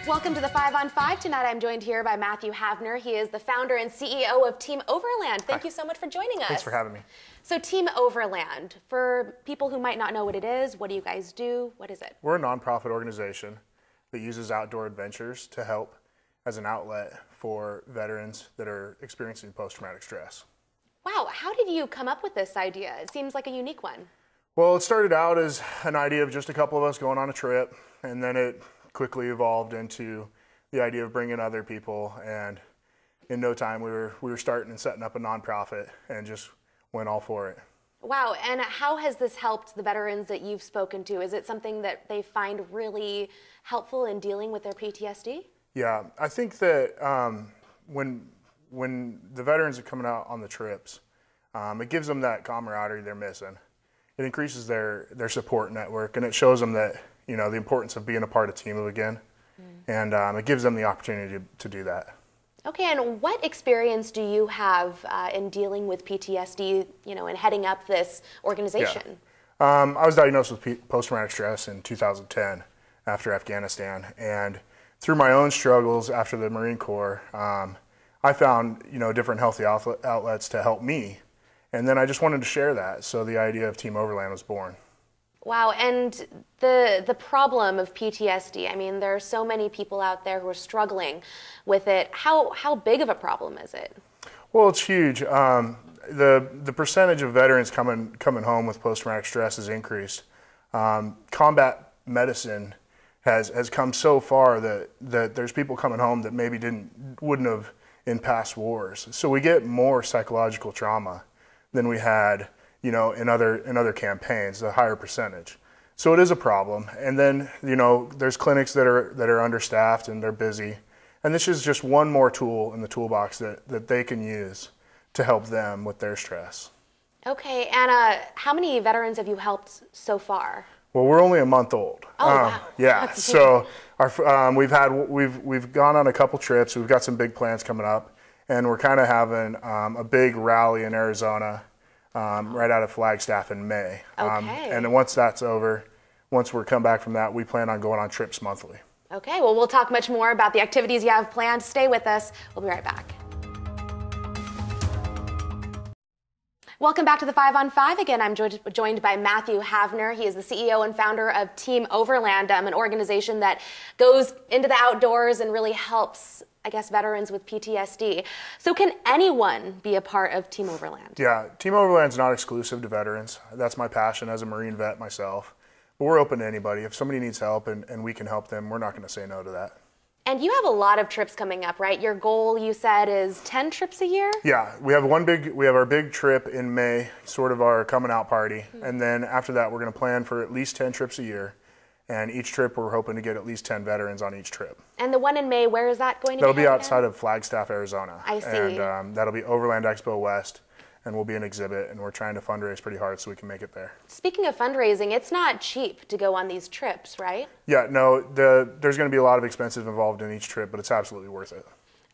Welcome to the 5 on 5. Tonight I'm joined here by Mathew Havniear. He is the founder and CEO of Team Overland. Thank you so much for joining us. Thanks for having me. So Team Overland, for people who might not know what it is, what do you guys do? What is it? We're a nonprofit organization that uses outdoor adventures to help as an outlet for veterans that are experiencing post-traumatic stress. Wow, how did you come up with this idea? It seems like a unique one. Well, it started out as an idea of just a couple of us going on a trip, and then it quickly evolved into the idea of bringing other people, and in no time we were starting and setting up a nonprofit and just went all for it. Wow, and how has this helped the veterans that you've spoken to? Is it something that they find really helpful in dealing with their PTSD? Yeah, I think that when the veterans are coming out on the trips, it gives them that camaraderie they're missing. It increases their support network, and it shows them that, you know, the importance of being a part of team again, and it gives them the opportunity to do that. Okay, and what experience do you have in dealing with PTSD, you know, and heading up this organization? Yeah. I was diagnosed with post-traumatic stress in 2010 after Afghanistan, and through my own struggles after the Marine Corps, I found, you know, different healthy outlets to help me, and then I just wanted to share that, so the idea of Team Overland was born. Wow, and the problem of PTSD, I mean, there are so many people out there who are struggling with it. How big of a problem is it? Well, it's huge. The percentage of veterans coming home with post-traumatic stress has increased. Combat medicine has come so far that there's people coming home that maybe wouldn't have in past wars. So we get more psychological trauma than we had, you know, in other campaigns, a higher percentage. So it is a problem. And then, you know, there's clinics that are understaffed and they're busy. And this is just one more tool in the toolbox that they can use to help them with their stress. Okay, and how many veterans have you helped so far? Well, we're only a month old. Oh, wow. Yeah. So we've gone on a couple trips. We've got some big plans coming up, and we're kind of having a big rally in Arizona right out of Flagstaff in May. Okay. And then once that's over, once we come back from that, we plan on going on trips monthly. Okay, well, we'll talk much more about the activities you have planned. Stay with us. We'll be right back. Welcome back to the 5 on 5. Again, I'm joined by Mathew Havniear. He is the CEO and founder of Team Overland, an organization that goes into the outdoors and really helps, I guess, veterans with PTSD. So can anyone be a part of Team Overland? Yeah, Team Overland's not exclusive to veterans. That's my passion as a Marine vet myself. But we're open to anybody. If somebody needs help and we can help them, we're not going to say no to that. And you have a lot of trips coming up, right? Your goal, you said, is 10 trips a year? Yeah, we have our big trip in May, sort of our coming out party. And then after that, we're going to plan for at least 10 trips a year. And each trip, we're hoping to get at least 10 veterans on each trip. And the one in May, where is that going to be? That'll be outside of Flagstaff, Arizona. I see. And that'll be Overland Expo West. And we'll be an exhibit, and we're trying to fundraise pretty hard so we can make it there. Speaking of fundraising, it's not cheap to go on these trips, right? Yeah, no, there's going to be a lot of expenses involved in each trip, but it's absolutely worth it.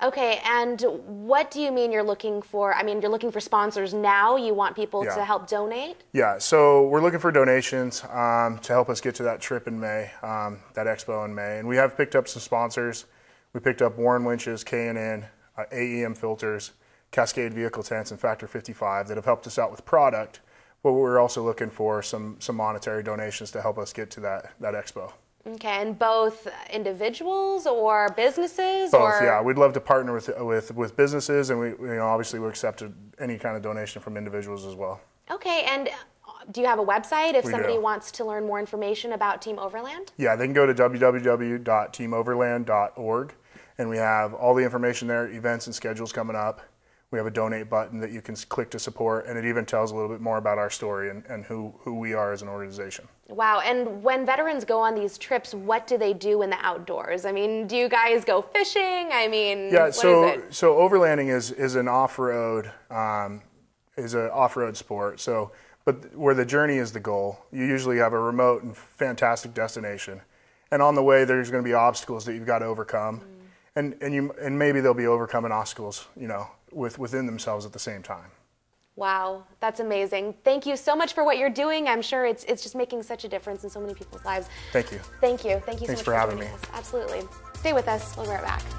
Okay, and what do you mean you're looking for? I mean, you're looking for sponsors now? You want people to help donate? Yeah, so we're looking for donations to help us get to that trip in May, that expo in May. And we have picked up some sponsors. We picked up Warren Winches, K&N, AEM Filters, Cascade Vehicle Tents, and Factor 55 that have helped us out with product, but we're also looking for some monetary donations to help us get to that expo. Okay, and both individuals or businesses? Both, yeah. We'd love to partner with businesses, and we obviously we accept any kind of donation from individuals as well. Okay, and do you have a website if somebody wants to learn more information about Team Overland? Yeah, they can go to www.teamoverland.org, and we have all the information there, events and schedules coming up. We have a donate button that you can click to support, and it even tells a little bit more about our story and who we are as an organization. Wow, and when veterans go on these trips, what do they do in the outdoors? I mean, do you guys go fishing? I mean, yeah, what is it? So overlanding is an off-road sport. So, but where the journey is the goal, you usually have a remote and fantastic destination, and on the way there's going to be obstacles that you've got to overcome, and maybe they'll be overcoming obstacles, you know, within themselves at the same time. Wow, that's amazing. Thank you so much for what you're doing. I'm sure it's just making such a difference in so many people's lives. Thank you. Thank you. Thank you so much for having me. Absolutely. Stay with us. We'll be right back.